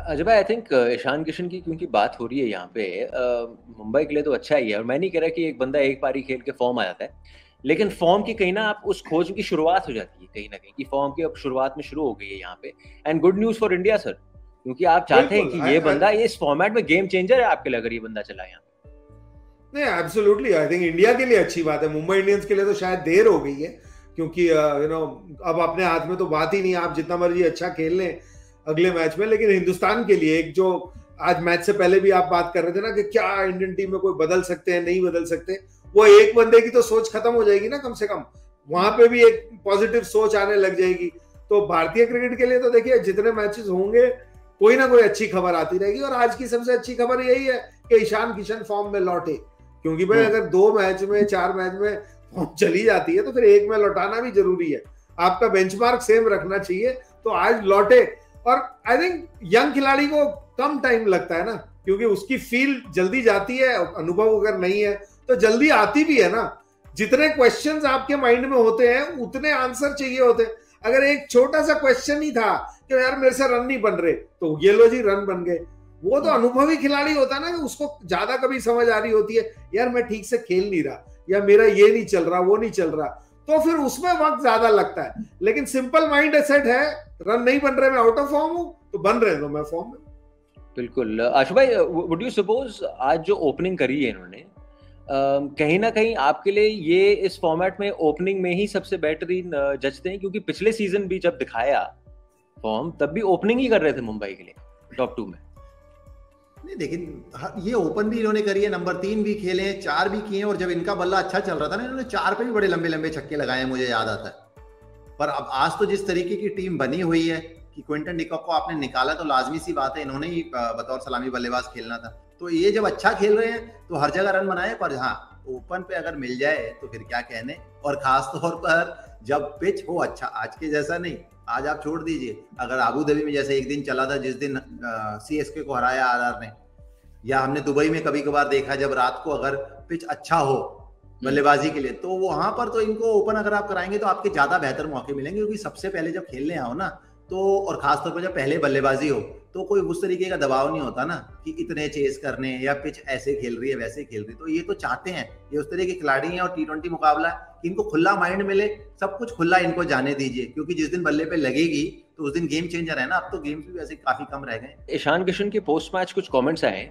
अजय भाई, I think Ishan Kishan की क्योंकि बात हो रही है यहाँ पे, मुंबई के लिए तो अच्छा ही है। और मैं नहीं कह रहा कि एक बंदा एक पारी खेल के फॉर्म आ जाता है, लेकिन फॉर्म की कहीं ना आप उस खोज की शुरुआत हो जाती है कहीं ना कहीं, कि फॉर्म की अब शुरुआत में शुरू हो गई है यहाँ पे। And good news for India sir, क्योंकि आप चाहते हैं बिल्कुल। कि ये बंदा ये इस फॉर्मेट में गेम चेंजर है आपके लिए, अगर ये बंदा चला यहाँ। नहीं, एब्सोल्युटली आई थिंक इंडिया के लिए अच्छी बात है। मुंबई इंडियंस के लिए तो शायद देर हो गई है, क्योंकि अब अपने हाथ में तो बात ही नहीं, आप जितना मर्जी अच्छा खेल लें अगले मैच में। लेकिन हिंदुस्तान के लिए एक जो आज मैच से पहले भी आप बात कर रहे थे ना कि क्या इंडियन टीम में कोई बदल सकते हैं नहीं बदल सकते, वो एक बंदे की तो सोच खत्म हो जाएगी ना, कम से कम वहां पे भी एक पॉजिटिव सोच आने लग जाएगी। तो भारतीय क्रिकेट के लिए तो देखिए जितने मैचेस होंगे कोई ना कोई अच्छी खबर आती रहेगी। और आज की सबसे अच्छी खबर यही है कि ईशान किशन फॉर्म में लौटे, क्योंकि भाई अगर 2 मैच में 4 मैच में फॉर्म चली जाती है तो फिर एक में लौटाना भी जरूरी है। आपका बेंचमार्क सेम रखना चाहिए। तो आज लौटे, और आई थिंक यंग खिलाड़ी को कम टाइम लगता है ना, क्योंकि उसकी फील जल्दी जाती है, अनुभव अगर नहीं है तो जल्दी आती भी है ना। जितने क्वेश्चंस आपके माइंड में होते हैं उतने आंसर चाहिए होते हैं। अगर एक छोटा सा क्वेश्चन ही था कि यार मेरे से रन नहीं बन रहे, तो ये लो जी रन बन गए। वो तो अनुभवी खिलाड़ी होता है ना, कि उसको ज्यादा कभी समझ आ रही होती है यार मैं ठीक से खेल नहीं रहा, या मेरा ये नहीं चल रहा, वो नहीं चल रहा, तो फिर उसमें वक्त ज्यादा लगता है। लेकिन सिंपल माइंड सेट है, रन नहीं बन रहे, मैं आउट ऑफ फॉर्म हूं, तो बन रहे तो मैं फॉर्म में। बिल्कुल। आशु भाई, वुड यू सपोज आज जो ओपनिंग करी है इन्होंने, कहीं ना कहीं आपके लिए ये इस फॉर्मेट में ओपनिंग में ही सबसे बेहतरीन जजते हैं? क्योंकि पिछले सीजन भी जब दिखाया फॉर्म, तब भी ओपनिंग ही कर रहे थे मुंबई के लिए टॉप 2 में। नहीं, लेकिन ये ओपन भी इन्होंने करी है, नंबर 3 भी खेले हैं, 4 भी किए हैं, और जब इनका बल्ला अच्छा चल रहा था ना, इन्होंने 4 पे भी बड़े लंबे लंबे छक्के लगाए हैं, मुझे याद आता है। पर अब आज तो जिस तरीके की टीम बनी हुई है कि क्विंटन डिकॉक को आपने निकाला, तो लाजमी सी बात है इन्होंने ही बतौर सलामी बल्लेबाज खेलना था। तो ये जब अच्छा खेल रहे हैं तो हर जगह रन बनाए, पर हाँ ओपन पे अगर मिल जाए तो फिर क्या कहने। और खास तौर पर जब पिच हो अच्छा, आज के जैसा नहीं, आज आप छोड़ दीजिए, अगर आबू धाबी में जैसे एक दिन चला था जिस दिन सीएसके को हराया आरआर ने, या हमने दुबई में कभी कभार देखा जब रात को अगर पिच अच्छा हो बल्लेबाजी के लिए, तो वहां पर तो इनको ओपन अगर आप कराएंगे तो आपके ज्यादा बेहतर मौके मिलेंगे। क्योंकि सबसे पहले जब खेलने आओ ना, तो और खासतौर पर जब पहले बल्लेबाजी हो, तो कोई उस तरीके का दबाव नहीं होता ना कि इतने चेस करने या पिच ऐसे खेल रही है वैसे खेल रही है। तो ये तो चाहते हैं, ये उस तरह के खिलाड़ी हैं, और T20 मुकाबला कि इनको खुला माइंड मिले, सब कुछ खुला इनको जाने दीजिए, क्योंकि जिस दिन बल्ले पे लगेगी तो उस दिन गेम चेंजर है ना। अब तो गेम्स भी वैसे काफी कम रह गए। ईशान किशन के पोस्ट मैच कुछ कमेंट्स आए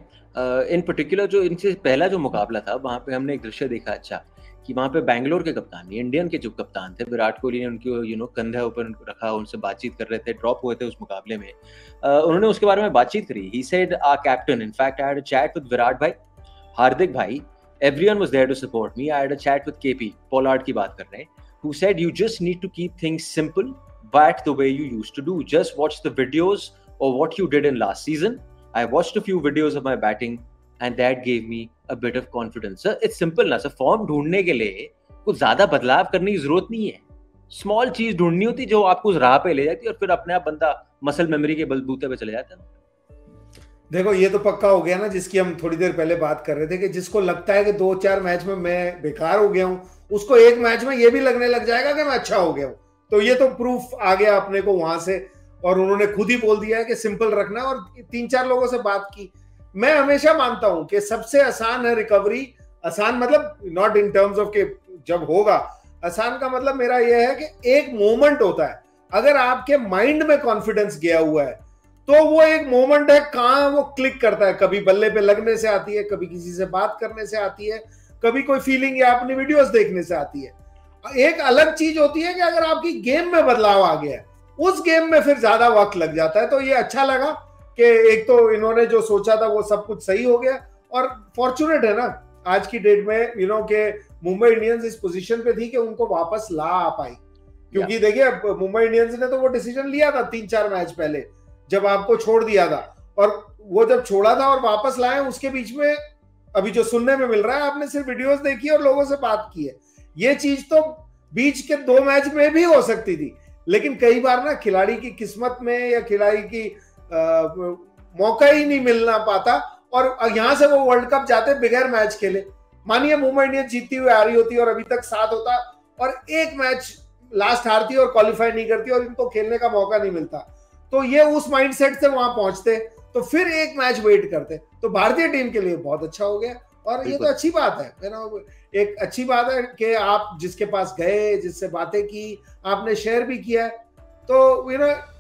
इन पर्टिकुलर, जो इनसे पहला जो मुकाबला था वहां पे हमने एक दृश्य देखा अच्छा, कि वहां पे बैंगलोर के कप्तान, इंडियन के जो कप्तान थे, विराट कोहली ने उनको कंधे ऊपर रखा, उनसे बातचीत कर रहे थे, ड्रॉप हुए थे उस मुकाबले में। उन्होंने उसके बारे में बातचीत करी। He said our captain, in fact I had a chat with Virat bhai, Hardik bhai, everyone was there to support me. I had a chat with KP, Pollard की बात कर रहे हैं, who said you just need to keep things simple, but the way you used to do. Just watch the videos of what you did in last season. I watched a few videos of my batting and that gave me a bit of confidence. Sir, it's simple ना sir, form ढूंढने के लिए कुछ ज्यादा बदलाव करने की जरूरत नहीं है। स्मॉल चीज ढूंढनी होती जो आपको उस राह पे ले जाती है, और फिर अपने आप बंदा मसल मेमोरी के बलबूते पे चले जाता है। देखो ये तो पक्का हो गया ना, जिसकी हम थोड़ी देर पहले बात कर रहे थे, कि जिसको लगता है कि 2-4 मैच में मैं बेकार हो गया हूं, उसको एक मैच में ये भी लगने लग जाएगा कि मैं अच्छा हो गया हूं। तो ये तो प्रूफ आ गया अपने को वहां से, और उन्होंने खुद ही बोल दिया है कि सिंपल रखना। और 3-4 लोगों से बात की, मैं हमेशा मानता हूं कि सबसे आसान है रिकवरी। आसान मतलब नॉट इन टर्म्स ऑफ के जब होगा, आसान का मतलब मेरा यह है कि एक मोमेंट होता है, अगर आपके माइंड में कॉन्फिडेंस गया हुआ है तो वो एक मोमेंट है, कहां वो क्लिक करता है। कभी बल्ले पे लगने से आती है, कभी किसी से बात करने से आती है, कभी कोई फीलिंग या अपनी वीडियोस देखने से आती है। एक अलग चीज होती है कि अगर आपकी गेम में बदलाव आ गया है, उस गेम में फिर ज्यादा वक्त लग जाता है। तो ये अच्छा लगा कि एक तो इन्होंने जो सोचा था वो सब कुछ सही हो गया। और फॉर्चुनेट है ना आज की डेट में, के मुंबई इंडियंस इस पोजीशन पे थी कि उनको वापस ला आ पाई। क्योंकि देखिए मुंबई इंडियंस ने तो वो डिसीजन लिया था 3-4 मैच पहले, जब आपको छोड़ दिया था, और वो जब छोड़ा था और वापस लाए, उसके बीच में अभी जो सुनने में मिल रहा है, आपने सिर्फ वीडियोस देखी और लोगों से बात की है, ये चीज तो बीच के 2 मैच में भी हो सकती थी। लेकिन कई बार ना खिलाड़ी की किस्मत में या खिलाड़ी की मौका ही नहीं मिलना पाता, और यहां से वो वर्ल्ड कप जाते बगैर मैच खेले। मानिए मुंबई इंडियंस जीतती हुई आ रही होती और अभी तक 7 होता, और एक मैच लास्ट हारती और क्वालिफाई नहीं करती और इनको खेलने का मौका नहीं मिलता, तो ये उस माइंडसेट से वहां पहुंचते। तो फिर एक मैच वेट करते। तो भारतीय टीम के लिए बहुत अच्छा हो गया, और ये तो अच्छी बात है ना, एक अच्छी बात है कि आप जिसके पास गए, जिससे बातें की, आपने शेयर भी किया, तो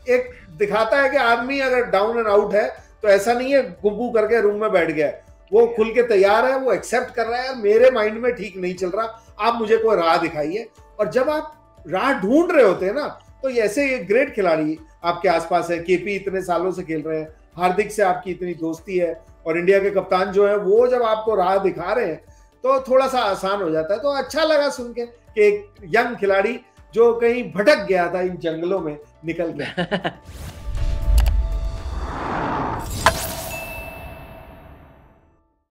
एक दिखाता है कि आदमी अगर डाउन एंड आउट है तो ऐसा नहीं है गुब्बू करके रूम में बैठ गया, वो खुल के तैयार है, वो एक्सेप्ट कर रहा है, मेरे माइंड में ठीक नहीं चल रहा, आप मुझे कोई राह दिखाइए। और जब आप राह ढूंढ रहे होते हैं ना, तो ऐसे एक ग्रेट खिलाड़ी आपके आसपास है, केपी इतने सालों से खेल रहे हैं, हार्दिक से आपकी इतनी दोस्ती है, और इंडिया के कप्तान जो है वो जब आपको राह दिखा रहे हैं तो थोड़ा सा आसान हो जाता है। तो अच्छा लगा सुन के कि एक यंग खिलाड़ी जो कहीं भटक गया था इन जंगलों में निकल गया।